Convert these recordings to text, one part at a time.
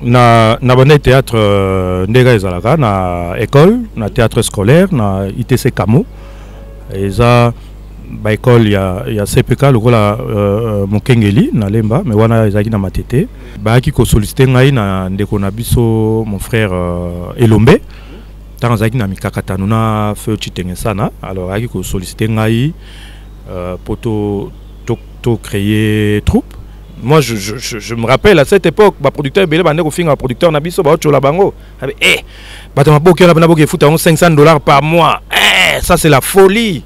na bande théâtre ndega ezalaka na école na théâtre scolaire na ITC Kamo eza ba école ya CPK lokola Mokengeli na Lemba mais wana ezaki na Matete baaki ko solliciter ngai na ndeko na biso mon frère Elombe tant ezaki na mikakatano na feu Chitengesana alors aki ko solliciter ngai pour to créer troupe. Moi, je me rappelle à cette époque, ma producteur belé bandé ko finga producteur na biso ba chola bango. Eh, ba ta maboke na boke futa $500 par mois. Eh, ça c'est la folie.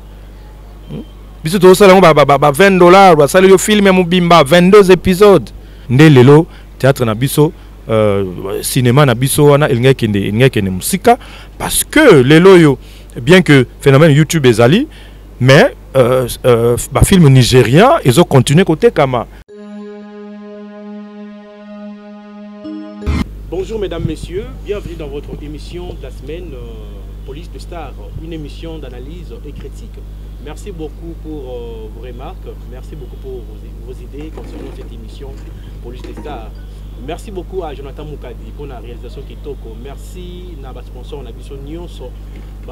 Biso to sala ba $20, ba sala yo film mu bimba 22 épisodes. Ndé lelo théâtre na biso cinéma na biso wana il ngekende musika parce que lelo yo bien que phénomène YouTube ezali mais ba film nigérien ils ont continué côté Kama. Bonjour mesdames, messieurs, bienvenue dans votre émission de la semaine Police de Star, une émission d'analyse et critique. Merci beaucoup pour vos remarques, merci beaucoup pour vos idées concernant cette émission Police de Star. Merci beaucoup à Jonathan Moukadi pour la réalisation qui toko. Merci à notre sponsor, on a biso nyonso,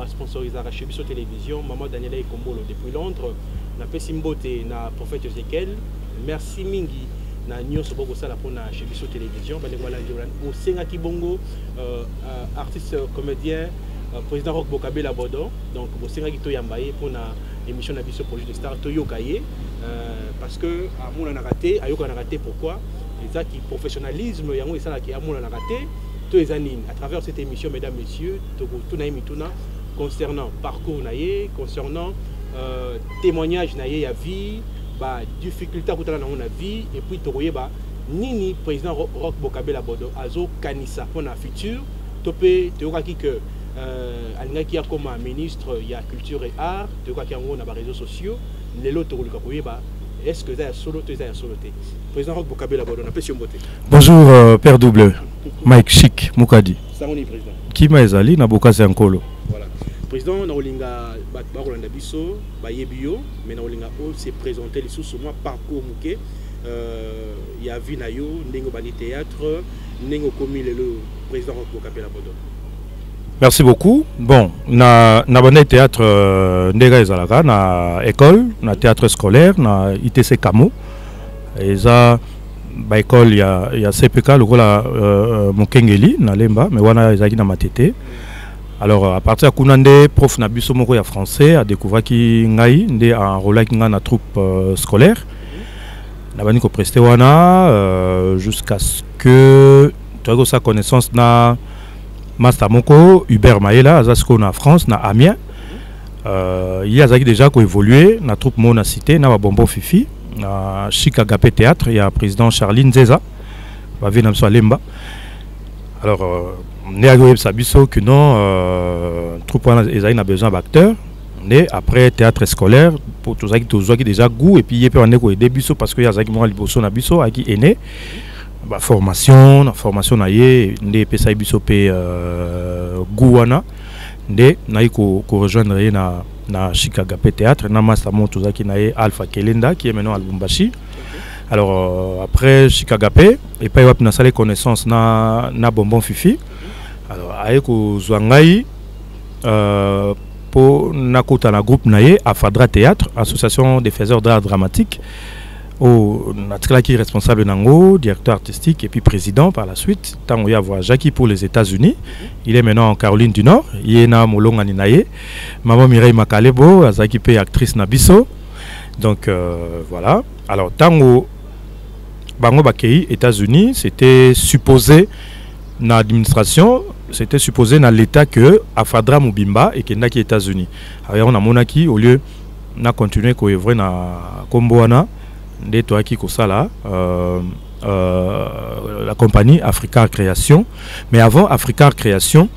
sponsorisé à Chebiso Télévision, Maman Daniela Ikombolo depuis Londres, na Pesimbote, na Prophète Ezekiel. Merci Mingi. Na nyonso boko sala pona chez Biso Télévision bane wala au Senga Kibongo artiste comédien président Rock Bokabela Bodo donc au Senga Kito Yambaye pour na émission na Biso Police de Star Toyo Kaye parce que amuna na raté ayoka na raté pourquoi les actes professionnalisme yango esala ki amuna na raté to ezanine à travers cette émission mesdames messieurs to na mituna concernant parcours naye concernant témoignage naye ya vie ba difficulté à kutana na vie et puis tokoye ba nini président Rock Bokabela Bodo azo kanisa pour na futur topé toyokaki que alingaki ya comme ministre ya culture et art toyokaki yango na ba réseaux sociaux lelo tokoluka koyeba est-ce que ça solo te ça solo te président Rock Bokabela Bodo na pesi mbote. Bonjour père double Mike Chic Mukadi sangoni président qui ezali na bokasi nkolo. Voilà président na olinga ba kolanda biso ba yebio mais na olinga o se présenter les sous moi parcours muke ya vi na yo ndenge bani théâtre ndenge komi le président Rock Bokabela Bodo. Merci beaucoup. Bon, na bande théâtre ndega ezalaka na école na théâtre scolaire na ITC Kamo eza ba école ya CPK lokola Mokengeli na Lemba mais wana ezaki na Matete. Alors à partir de Kunande, prof na biso moko ya français a découvert ki ngai ndé en rôle ki nga na troupe scolaire. Na bani ko presté wana jusqu'à ce que tu as sa connaissance na master moko Hubert Maela azasko na France na Amiens. Il a déjà ko évolué na troupe mo na cité na Bombo Fifi na Chikagapé théâtre il y a président Charline Zeza va venir na Lemba. Alors Néago Sabiso que non troupe ils a besoin d'acteurs mais après théâtre scolaire pour tous qui déjà goût et puis il peut en éco début parce que y a ça qui moi liboso na biso à qui est né formation na yé né pesa biso pe gouana né naiko ko rejoindre na Chicago théâtre na master mon tous qui na Alpha Kelenda qui est maintenant à Lubumbashi. Alors après Chicago et puis on a salé connaissance na Bonbon Fifi. Alors aeko zwangai pour nakota na groupe naye Afadra Théâtre, association des faiseurs d'art dramatique au natkala qui est responsable nango, directeur artistique et puis président par la suite. Tant y avoir Jackie pour les États-Unis, il est maintenant en Caroline du Nord, yena molonga ninaye. Maman Mireille Makalebo, azaki pe actrice nabiso. Donc voilà. Alors tango bango bakei États-Unis, c'était supposé na administration, c'était supposé dans l'état que Afadra Mubimba et Kendaki États-Unis. Alors on a monaki au lieu na continuer ko œuvrer na Komboana de toaki ko sala la compagnie Africa Création. Mais avant Africa Création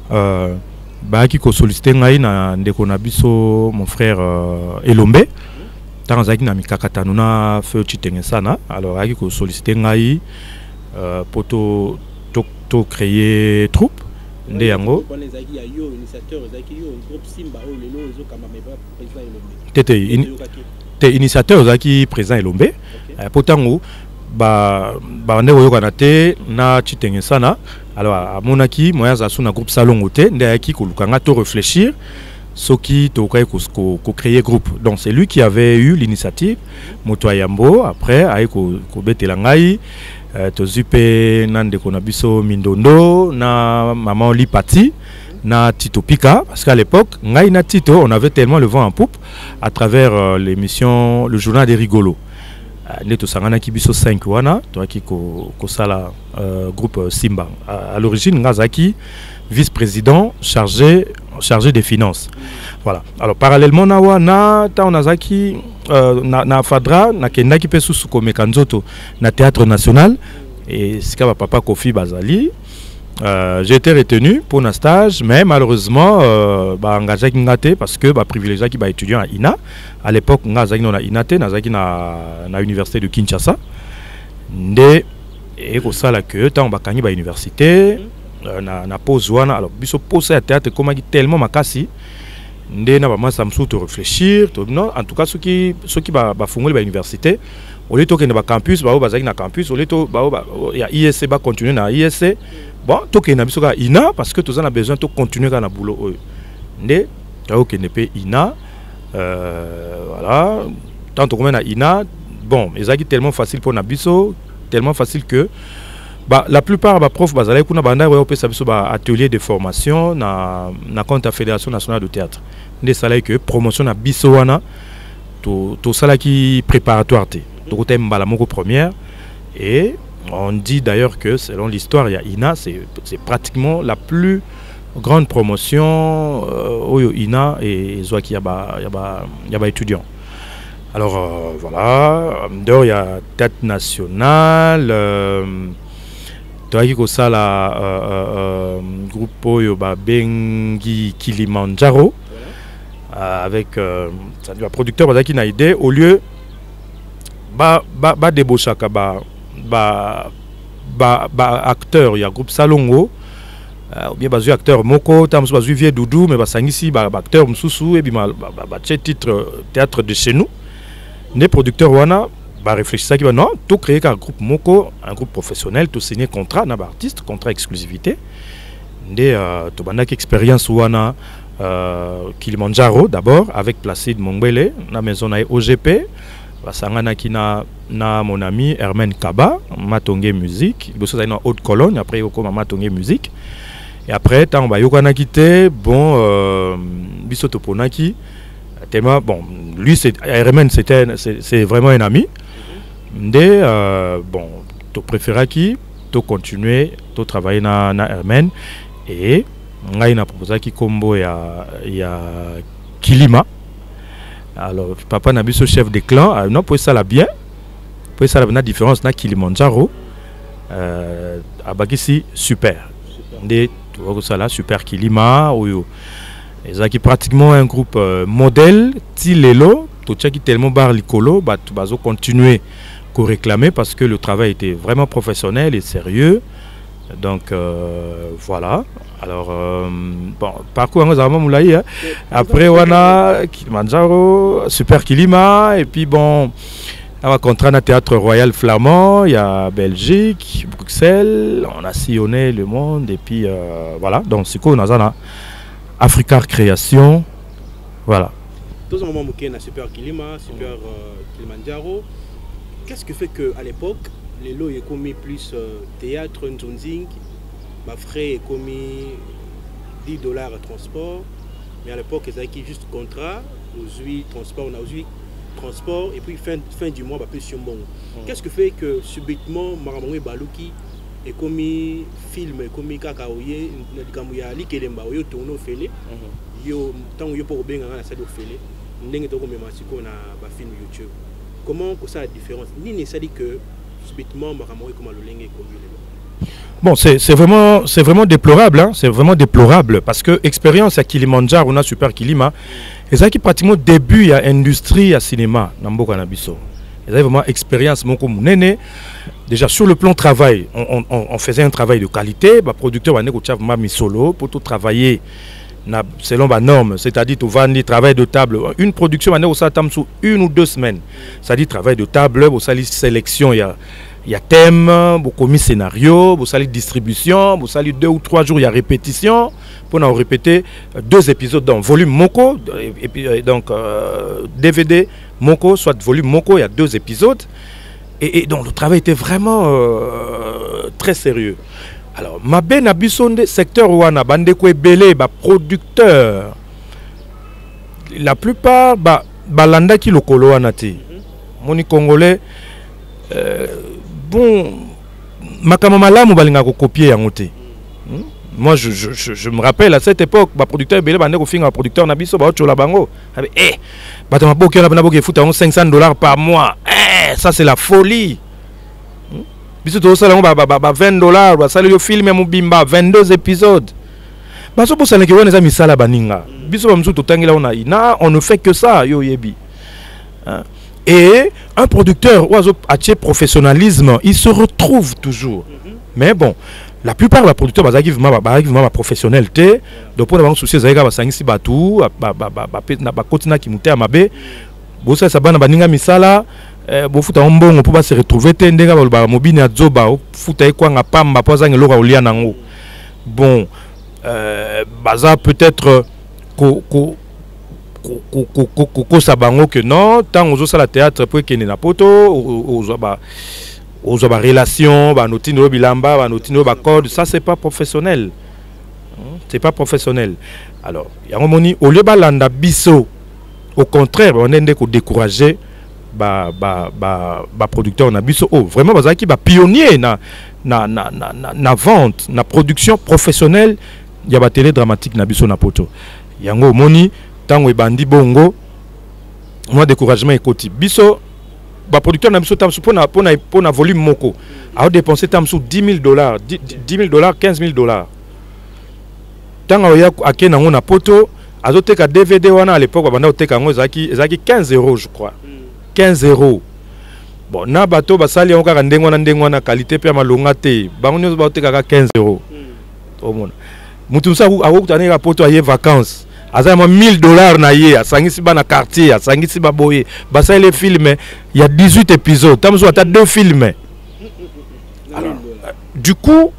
ba ki ko solliciter ngai na ndeko na biso mon frère Elombe tanzaki na mikakatano na feu Chitengesana. Alors aki ko solliciter ngai pour to créer troupe ndé yango tete initiateur ozaki président Elombe pourtant ba ndeko yokanate na chitenge sana. Alors à monaki moya za suna groupe salon ote ndaki ko lukanga to réfléchir ce qui to créer groupe. Donc c'est lui qui avait eu l'initiative moto yambo après ay ko betela ngai to zupe nande ko na biso mindondo na maman Lipati na Tito Pika parce qu'à l'époque ngai na Tito on avait tellement le vent en poupe à travers l'émission le journal des rigolos. Neto sangana kibiso 5 wana toi qui ko sala groupe Simba à l'origine ngazaki vice-président chargé des finances. Voilà. Alors parallèlement na wana ta onazaki na Fadra na kendaki pe susu ko mekanzoto na théâtre national et sika papa Kofi Bazali. J'ai été retenu pour un stage, mais malheureusement, engagé parce que privilégié qui étudiant à INA. À l'époque, engagé na INAT, engagé na université de Kinshasa. Et pour ça là que tant bakani ba université, na pause wana. Alors biso pose à théâtre comme tellement makasi. Ndé na ba moi ça me saoute réfléchir. Non, en tout cas ceux qui ba fongoli ba université. Au lieu de campus, na campus, au lieu de ya ISC ba continuer na ISC. Bon, toke na biso ka INA parce que tous on a besoin de continuer dans le boulot. Ndé, toke ne pe INA. Voilà, tant qu'on na INA, bon, ezaki tellement facile pour nabiso, tellement facile que la plupart des profs bazalé kuna banda ouais opé sabiso ba atelier de formation na compte Fédération nationale de théâtre. Ndé salai que promotion na biso wana to sala qui préparatoire té. To côté mbala moko première et on dit d'ailleurs que selon l'histoire, il y a INA, c'est pratiquement la plus grande promotion au INA et Zoaki yaba étudiants. Alors voilà, dehors il y a théâtre national, Toaki Kosala groupe Bengi Kilimanjaro avec le producteur Bazaki na idée au lieu débauchaka acteur il y a groupe Salongo ou bien bazu acteur moko tam bazu vie doudou mais basangisi acteur msusu et bima titre théâtre de chez nous les producteurs wana réfléchissent qui non tout créer un groupe moko un groupe professionnel tout signer contrat na artiste contrat exclusivité ndé to bandaki expérience wana Kilimanjaro d'abord avec Placide Mongbele na maison na OGP basangana kina na mon ami Hermen Kaba Matonge musique bosso na haute colonne après yoko Matonge musique et après tant ba yokana quitté bon biso toponaki tellement bon lui c'est Hermen c'est vraiment un ami ndé bon to préféra qui to continuer to travailler na Hermen et ngai na proposa ki kombo ya Kilima. Alors papa nabiso chef de clan non pour ça la bien pour ça la différence na Kilimanjaro abakisi super ndé to ça là super Kilima oyo ezaki pratiquement un groupe modèle tilelo to tchaki tellement bar likolo bazo continuer ko réclamer parce que le travail était vraiment professionnel et sérieux. Donc voilà. Alors bon parcours moulaï après wana Kilimanjaro super Kilima et puis bon on a contrat na théâtre royal flamand, il y a Belgique, Bruxelles, on a sillonné le monde et puis voilà donc c'est quoi on a Africa Création voilà. Tous un moment moqué na super Kilima, super Kilimanjaro. Qu'est-ce qui fait que à l'époque les lots est commis plus théâtre Nzonzing, ma frais est commis $10 transport, mais à l'époque ils avaient juste contrat, aujourd'hui transport, on a aujourd'hui transport et puis fin du mois plus sur bon. Qu'est-ce qui fait que subitement Maramoué Balouki est commis film, est commis kakaoye, n'adikamuya likelemba yo tourno félé, yo tant yo pour bien na ça do félé, n'engue to comme masiko na ba film YouTube. Comment que ça la différence? Ni ne ça dit que subitement Maramoué comme le lingue est commis. Bon, c'est vraiment déplorable, hein? C'est vraiment déplorable parce que expérience à Kilimanjaro, on a super Kilima, et ça qui pratiquement début à industrie à cinéma, Nambo Kanabiso. Ils avaient vraiment expérience, mon comme néné. Déjà sur le plan travail, on faisait un travail de qualité, bah producteur on est mami solo pour tout travailler selon la norme, c'est-à-dire tout vendre travail de table, une production on est au satam sous 1 ou 2 semaines, c'est-à-dire travail de table, au salis sélection il y a il y a thème, beaucoup de scénario, vous allez distribution, vous allez 2 ou 3 jours il y a répétition pour nous répéter 2 épisodes dans volume Moko et puis donc DVD Moko soit volume Moko il y a 2 épisodes et donc le travail était vraiment très sérieux. Alors mabe na bisonde secteur wana bande ko ebele ba producteur la plupart balanda ki lokolo wana te moni congolais bon makama malamu balinga ko copier yango te. Moi je me rappelle à cette époque ba producteur ebele bande ko finga producteur na biso ba ochola bango bato maboki na boki futa $500 par mois, ça c'est la folie. Biso to sala $20 ba sala yo film ya mubimba 22 épisodes. Baso pour sala ke wana za misala baninga. Biso ba mzu to tangela on ne fait que ça yo yebi. Et un producteur oiseau atie professionnalisme, il se retrouve toujours. Mais bon, la plupart des producteurs bazaki vraiment professionnel té donc pour avoir souci zaika ba sangisi batu ba kotina ki muté amabe bo ça bana baninga misala bo futa mbongo pour ba se retrouver té ndenga ba mobini azoba futa ekwanga pamba po zanga loka olia nango. Bon baza peut-être ko sabango que non tant aux ça la théâtre pour que na poto aux relation ba notino bilamba ba notino ba code, ça c'est pas professionnel. C'est pas professionnel. Alors yango moni au lieu balanda biso au contraire on est ko décourager ba producteur na biso vraiment bazaki ba pionnier na vente na production professionnelle ya ba télé dramatique na biso na poto yango moni tango e bandi bongo moi découragement ekoti biso ba producteur na biso tamsu pona volume moko a dépenser tamsu $10,000 $10,000 $15,000 tango ya akena ngo na poto azoteka DVD wana à l'époque banda oteka ngo ezaki €15 je crois. €15. Bon na bato basali yango kaka ndengo na qualité pe malonga te bango nyo ba oteka ka €15. Omona mutu sa akokutana ka poto aye vacances azama $1,000 na ye asangisi ba na quartier asangisi ba boye basali les films il y a 18 épisodes tamso ata 2 films. Alors du coup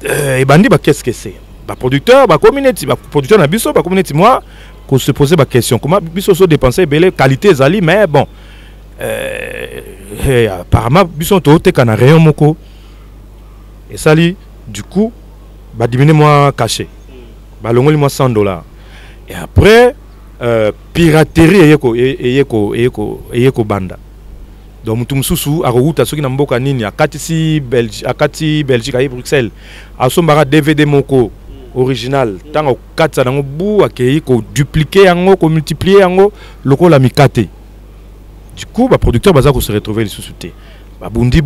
et bandi ba qu'est-ce que c'est ba producteur ba community ba producteur na biso ba community moi qu'on se poser ba question comment biso so dépenser belé qualité zali mais bon apparemment biso to teka na rayon moko et sali du coup ba diminuer moi caché balongoli moi $100 et après piraterie eyeko banda donc mutu mususu akouta soki na mboka nini akati Belgique à Bruxelles asombara DVD moko original tango katsa nango bu akei ko dupliquer yango ko multiplier yango lokola mikate. Du coup ba producteur baza ko se retrouver les sous-soutés ba bundi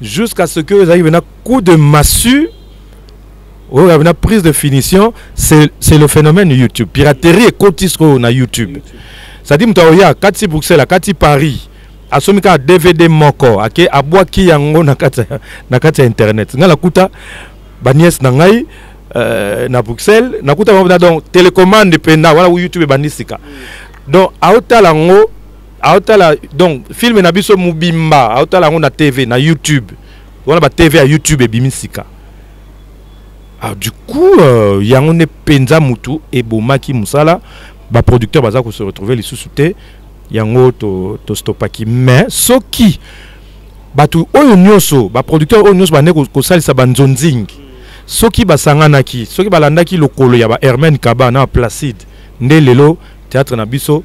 jusqu'à ce que ils arrivent à coup de massue. Oh, la prise de finition, c'est le phénomène YouTube. Piraterie et cotisco na YouTube. Ça dit mtaoya kati Bruxelles, kati Paris. Asomika DVD moko, ake abwaki yango na kati internet. Ngala kuta banies na ngai na Bruxelles, na kuta mabona donc télécommande penda wala YouTube banisika. Donc aotala ngo aotala donc film na biso mubimba, aotala ngo na TV na YouTube. Wala ba TV à YouTube e bimisika. Alors du coup, yango ne penza mutu et bomaki musala, ba producteur baza ko se retrouver les sous-soutés, yango to stopaki. Mais soki batu oyo nyoso, ba producteur oyo nyoso bane ko salisa banzonzing. Soki basanganaki, soki balandaki lokolo ya ba Hermen Kaba na Placide, nde lelo théâtre na biso,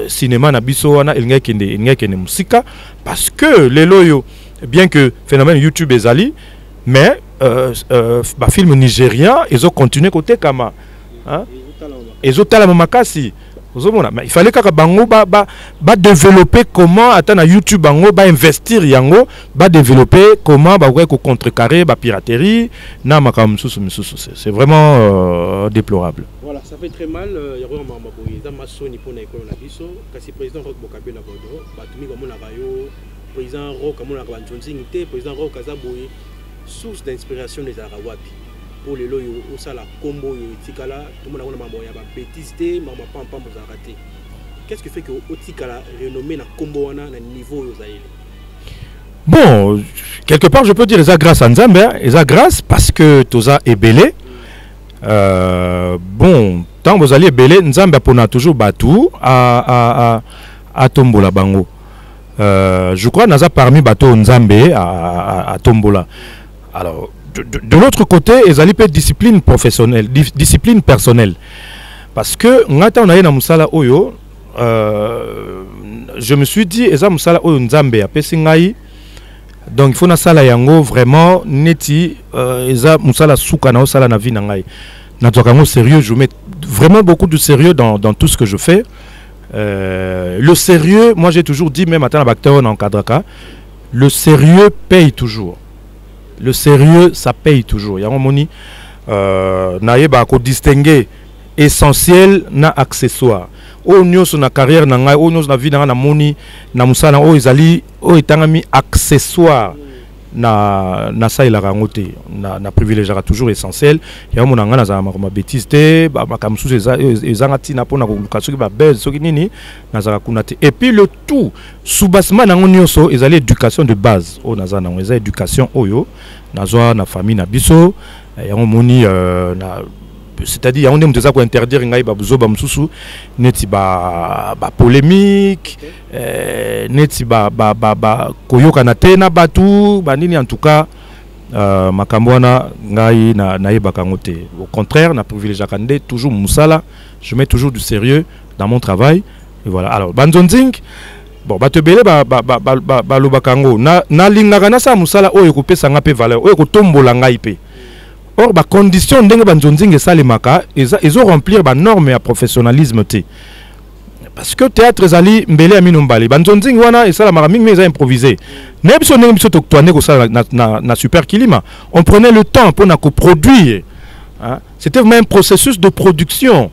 cinéma na biso wana elingekende musika parce que lelo yo bien que phénomène YouTube ezali, mais ba film nigérien ils ont continué côté kama hein ils ont tala makasi mais il fallait que bango ba développer comment attendre YouTube bango ba investir yango ba développer comment ba ko contrecarrer ba piraterie na makam c'est vraiment déplorable. Voilà, ça fait très mal yaro mama boye za masoni pona ekolo na biso kasi président Roch Bokabe na bodo batumi comme na rayo président Roch comme na ba nzonzing te président Roch kazaboye source d'inspiration des Arawapi pour les loyaux au sala combo et tikala tout le monde a mambo ya ba bêtise te mama pam pam za raté qu'est-ce qui fait que Otikala renommé na Komboana na niveau Yosaïle? Bon, quelque part je peux dire ça grâce à Nzambe, ça grâce parce que Toza est belé. Bon, tant vous allez belé, Nzambe a toujours battu à Tombola Bango. Je crois naza parmi bateau Nzambe à Tombola. Alors de l'autre côté, ils allaient peut discipline professionnelle, discipline personnelle. Parce que ngata on a na musala oyo, je me suis dit eza musala oyo Nzambe a pesingai. Donc il faut na sala yango vraiment neti eza musala suka na sala na vie na ngai. Na tokango sérieux, je mets vraiment beaucoup de sérieux dans tout ce que je fais. Le sérieux, moi j'ai toujours dit, même à Tanabacteur en Kadraka, le sérieux paye toujours. Le sérieux, ça paye toujours. Il y a un moni, naïba ko distinguer essentiel na accessoire. O nyos na carrière na ngai, o nyos na vie na moni, na musala o izali, o itangami accessoire. Na ça il a rangoté na privilégiera toujours essentiel ya mon ngana za ma bêtise te ba makamsu ezangati na pona ko kasoki ba belle soki nini na za kunate et puis le tout sous-bassement na ngonyoso ezali éducation de base o na za na ngeza éducation oyo na zo na famille na biso ya moni na c'est-à-dire on aime ko interdire ngai ba buzo ba msusu neti ba polémique neti ba koyoka na tena batu ba nini en tout cas makambwana ngai na yebaka ngote au contraire na privilégier kande toujours musala je mets toujours du sérieux dans mon travail et voilà alors banzonzing bon ba te belé ba lobakango na lingaka na sa musala oyo ko pesa nga pe valeur oyo ko tombola ngai pe. Or, la condition de Banzonzing Salimaka, ils ont remplir la norme et professionnalisme. Parce que le théâtre Zali Mbele Aminumbali, Banzonzing Wana et Salamarami, mais ils ont improvisé. Na super kilima. On prenait le temps pour produire. C'était vraiment un processus de production.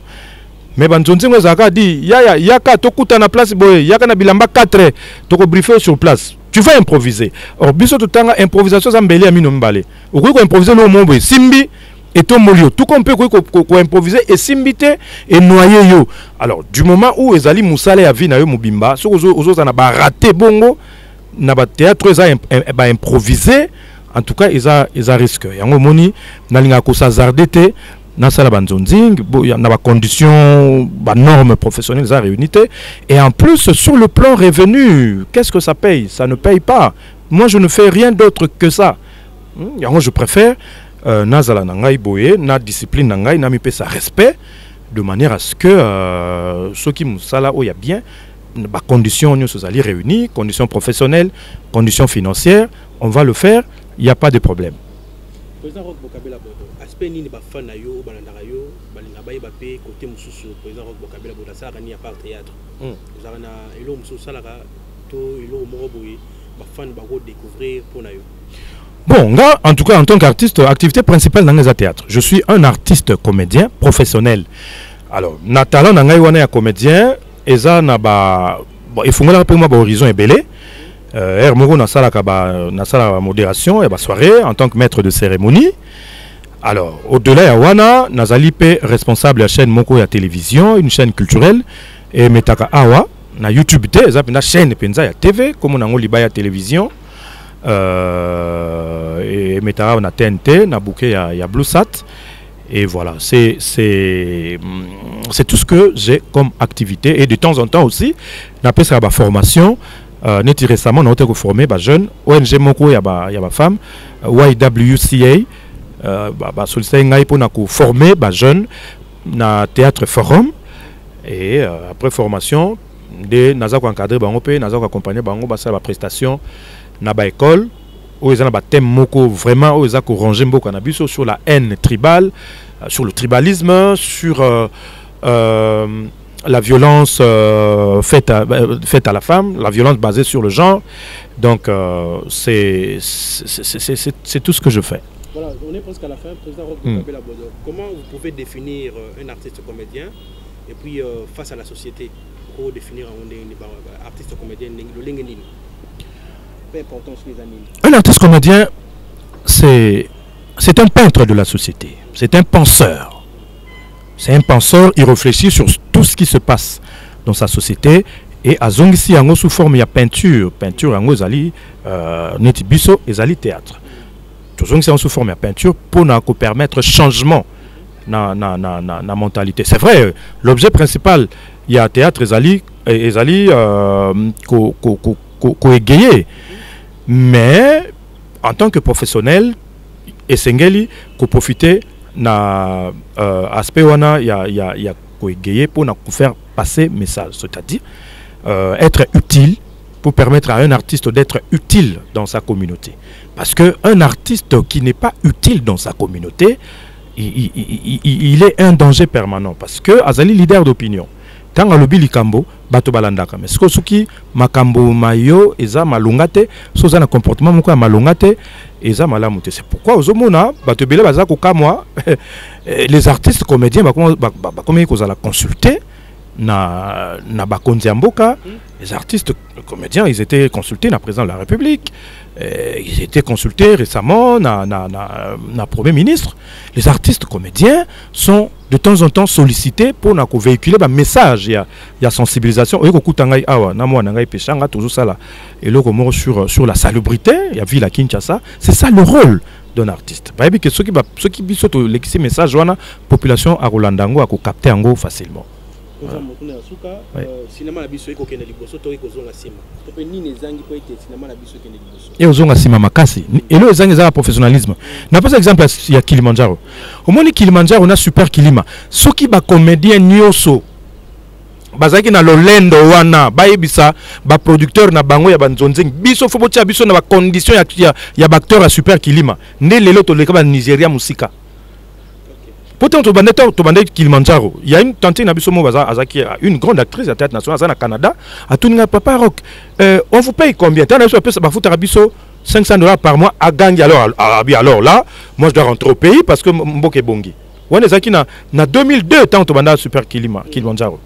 Mais Banzonzing Zaka dit Yaka Tokuta na place boye, Yaka na bilamba 4 toko briefer sur place. Tu vas improviser. Or, biso tout temps improvisation Zambeli Aminumbali. Ou quoi improviser no mombe Simbi et ton molio. Tout qu'on peut improviser et simbiter et noyer yo. Alors, du moment où Ezali Moussale a vu na yo Mubimba, ceux aux na ba raté bongo, na ba théâtre ba improviser, en tout cas ils a risque. Yango moni na linga ko sazardete na sala banzonzing, na ba conditions, ba normes professionnelles à réunité et en plus sur le plan revenu, qu'est-ce que ça paye? Ça ne paye pas. Moi je ne fais rien d'autre que ça. Yango je préfère nazala nangai boye na discipline nangai na mi pesa respect de manière à ce que ceux qui musala o ya bien ba conditions nous allons réunir, conditions professionnelles, conditions financières, on va le faire, il n'y a pas de problème. Président Roch Bokabela Bodo, aspect nini ba fan na yo, balandaka yo, balinga baye ba pe côté mususu, président Roch Bokabela Bodo ça rani à part théâtre. Zana elo mususu salaka to elo mo boye ba fan ba go découvrir pour na yo. Bon, là, en tout cas, en tant qu'artiste, activité principale dans les théâtres. Je suis un artiste comédien professionnel. Alors, Nathalie, on a un comédien, et ça, il faut que moi horizon est belé. Hermoro, na sala modération, et soirée, en tant que maître de cérémonie. Alors, au-delà, Yawana, Nazalipe, responsable de la chaîne Moko ya télévision, une chaîne culturelle, et Metaka Awa, na YouTube, une chaîne Penza ya TV, comme on a Liba télévision. Et Metara on a TNT, na bouquet il y a BlueSat et voilà c'est tout ce que j'ai comme activité et de temps en temps aussi na pesa ba formation neti récemment on a été formé ba jeune ONG moko ya ba femme YWCA ba sollicité ngai pour na ko former ba jeune na théâtre forum et après formation de naza ko encadrer bango pe naza ko accompagner bango ba ça ba prestation na ba école où ils ont un thème moko vraiment où ils ont rangé beaucoup cannabis sur la haine tribale, sur le tribalisme, sur la violence faite à la femme, la violence basée sur le genre. Donc c'est tout ce que je fais. Voilà, on est presque à la fin. Président Roch Bokabela Bodo, comment vous pouvez définir un artiste comédien et puis face à la société pour définir un artiste comédien le lingenine? Un artiste comédien, c'est un peintre de la société, c'est un penseur. C'est un penseur, il réfléchit sur tout ce qui se passe dans sa société et azongisi yango sous forme ya peinture yango ezali neti biso ezali théâtre tozongisi yango sous forme ya peinture pour na permettre changement na mentalité. C'est vrai, l'objet principal il y a théâtre ezali ko égayer, mais en tant que professionnel esengeli ko profiter na aspect wana ya ko égayer pour na faire passer message, c'est-à-dire être utile, pour permettre à un artiste d'être utile dans sa communauté. Parce qu'un artiste qui n'est pas utile dans sa communauté, il est un danger permanent. Parce que azali leader d'opinion. Quand on lobi likambo, bato balandaka. Mais ce que makambo mayo eza malungate, soza na comportement moko malungate eza malamute. C'est pourquoi ozomona bato bele baza ko kamwa les artistes comédiens comme ils la consulter na bakonzi mboka. Les artistes comédiens, ils étaient consultés na président de la République. Ils étaient consultés récemment na Premier ministre. Les artistes comédiens sont de temps en temps sollicités pour véhiculer un message. Il y a sensibilisation. Sur la salubrité, il y a ville à Kinshasa. C'est ça le rôle d'un artiste. Ceux qui sont les messages, la population à Rolandango a capté facilement. Et aux ongasima makasi et le ezangi za professionnalisme n'a pas exemple il y a Kilimanjaro au moins Kilimanjaro on a super kilima ceux qui ba comédien nyoso bazaki na lolendo wana bayebisa ba producteur na bango ya banzonzeng biso fo botia biso na ba condition ya ba acteur à super kilima nde lelo to leka ba Nigeria musika. Pourtant, au Kilimanjaro, il y a une tante une grande actrice de théâtre national au Canada, à tout Papa Rock. On vous paye combien? $500 par mois à Gangi. Alors là, moi je dois rentrer au pays parce que Mboke Bongi. On est na 2002 tant au super Kilimanjaro.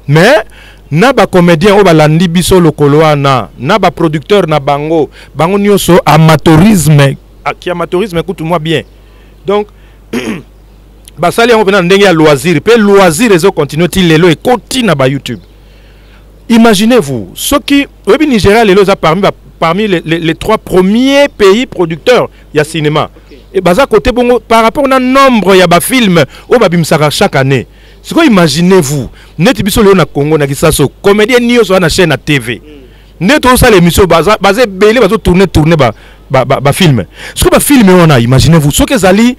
Mais na ba comédien au balandi biso lokoloa na ba producteur na bango nyoso amateurisme qui amateurisme écoute-moi bien. Donc basali on venant ndenge ya loisir pe loisir les continuer til lelo et continue na YouTube. Imaginez-vous ceux qui au Nigeria lelo za parmi les 3 premiers pays producteurs ya cinéma. Et baza côté bongo par rapport au nombre ya ba film au babimsaka chaque année. Ce que imaginez-vous net biso lelo na Congo na Kisaso comédien nio sur na chaîne na TV. Net tout ça l'émission basé belé bazo tourner ba film. Ce que ba film on a imaginez-vous ce que zali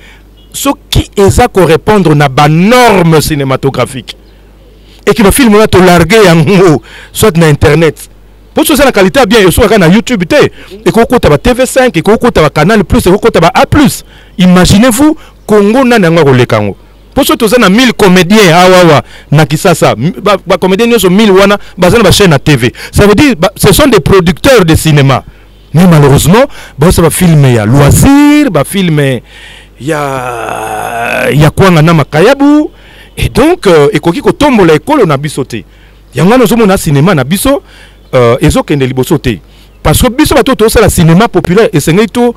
ce qui est à correspondre à la norme cinématographique et qui va filmer là te larguer en haut soit na internet pour que ça la qualité bien et soit na YouTube et qu'on compte à TV5 et qu'on compte à Canal Plus et qu'on compte à A+. Imaginez-vous Congo na nga kolekango pour que ça na 1000 comédiens awawa na Kisasa ba comédiens nous sont 1000 wana bazana ba chaîne na TV. Ça veut dire ce sont des producteurs de cinéma. Mais malheureusement ça va filmer à loisir, va filmer il y a quoi na makayabu et donc ekoki ko tombola ekolo na bisoté yanga no zomo na cinéma na biso ezokende libosoté parce que biso bato to la cinéma populaire et sengi to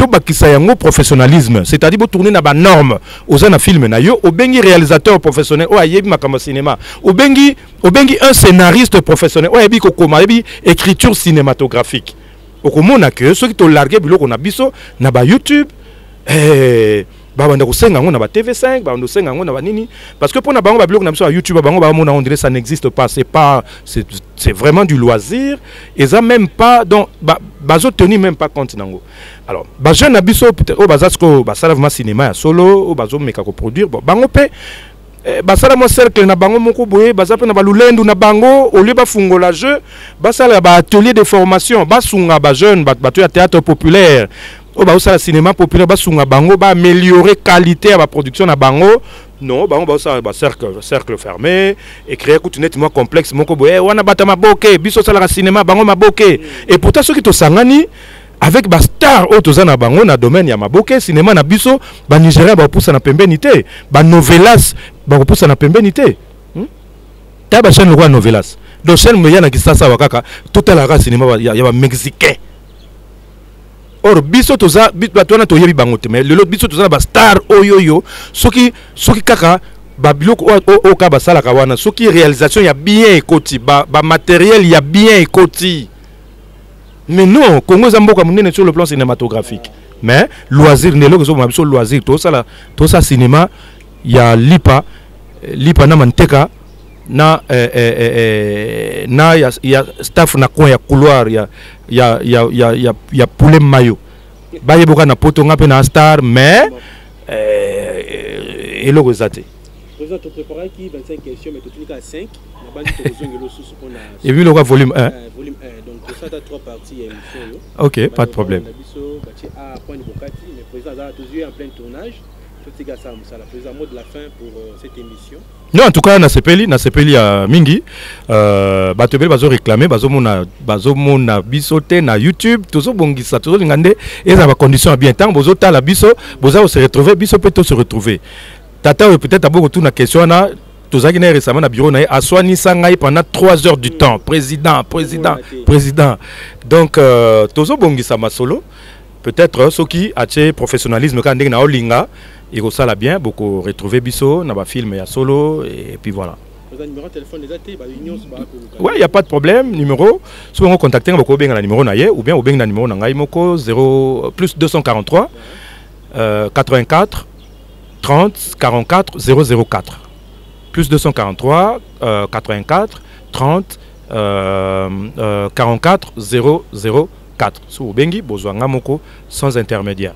bakisa yango professionnalisme, c'est-à-dire pour tourner na ba norme aux na film na yo obengi réalisateur professionnel o ayebi makamba cinéma obengi un scénariste professionnel o ayebi ko koma ayebi écriture cinématographique okomona que ceux qui to largué biloko na biso na ba YouTube banda kosenga ngo na ba TV5 banda kosenga ngo na ba nini parce que pour na bango ba blog na biso YouTube bango ba mona on dirait ça n'existe pas, c'est vraiment du loisir et ça même pas donc bazo tenir même pas compte nango. Alors ba jeune na biso peut-être o bazasko ba sala vraiment cinéma ya solo o bazo meka ko produire bango pe basala mo cercle na bango moko boye baza pe na balulendu na bango au lieu ba fungola jeu basala ba atelier de formation basunga ba jeune bato ya théâtre populaire o ba usala cinéma populaire basunga bango ba améliorer qualité à la production na bango non bango ba usala ba cercle fermé et créer tout nettement complexe moko boye wana bata maboke biso sala ka cinéma bango maboke et pourtant ceux qui to sangani avec ba star auto na bango na domaine ya maboke cinéma na biso ba Nigeria ba poussa na pembenité ba novelas ba poussa na pembenité ta ba chaîne roi novelas do chaîne me yana Kisasa wakaka tout la race cinéma ya ba mexicain. Or biso toza bato wana toyebi bango te mais le lot biso toza na ba star oyoyo soki kaka babiloko au ka basala kawana ce qui réalisation y a bien écoti ba matériel y a bien écoti mais non Congo zamboka munene sur le plan cinématographique mais loisir ndelo ko mabiso loisir to ça cinéma y a lipa na manteka na ya staff na coin ya couloir ya poulet mayo baye boka na poto ngape na star mais eloko zate président tu préparais qui 25 questions mais tu cliques à 5 na base to zongelo sous qu'on a et puis le volume 1 volume 1 donc ça t'as trois parties émission OK pas de problème biso bachi a point bokati mais président a toujours en plein tournage tout ça ça la président mot de la fin pour cette émission. Non, en tout cas, na sepeli à mingi. Batebel bazo réclamer, bazo mona bisote na YouTube, toujours bongisa, toujours lingande. Et ça va condition bien tant, bozo ta la biso, bozo se retrouver, biso peut se retrouver. Tata peut-être à beaucoup na question na. Tous qui récemment na bureau na aswani sangai pendant 3 heures du temps. Président. Donc toujours bongisa masolo. Peut-être ceux qui a ce professionnalisme quand na olinga. Il faut ça bien, beaucoup retrouver biso, na ba film ya solo et puis voilà. Vous avez numéro de téléphone des AT, ouais, il y a pas de problème, numéro, soit on contacter beaucoup bien na numéro na ye ou bien au bien na numéro na ngai moko 0 plus 243 84 30 44 004 plus 243 84 30 44 004 sous bengi bozwanga moko sans intermédiaire.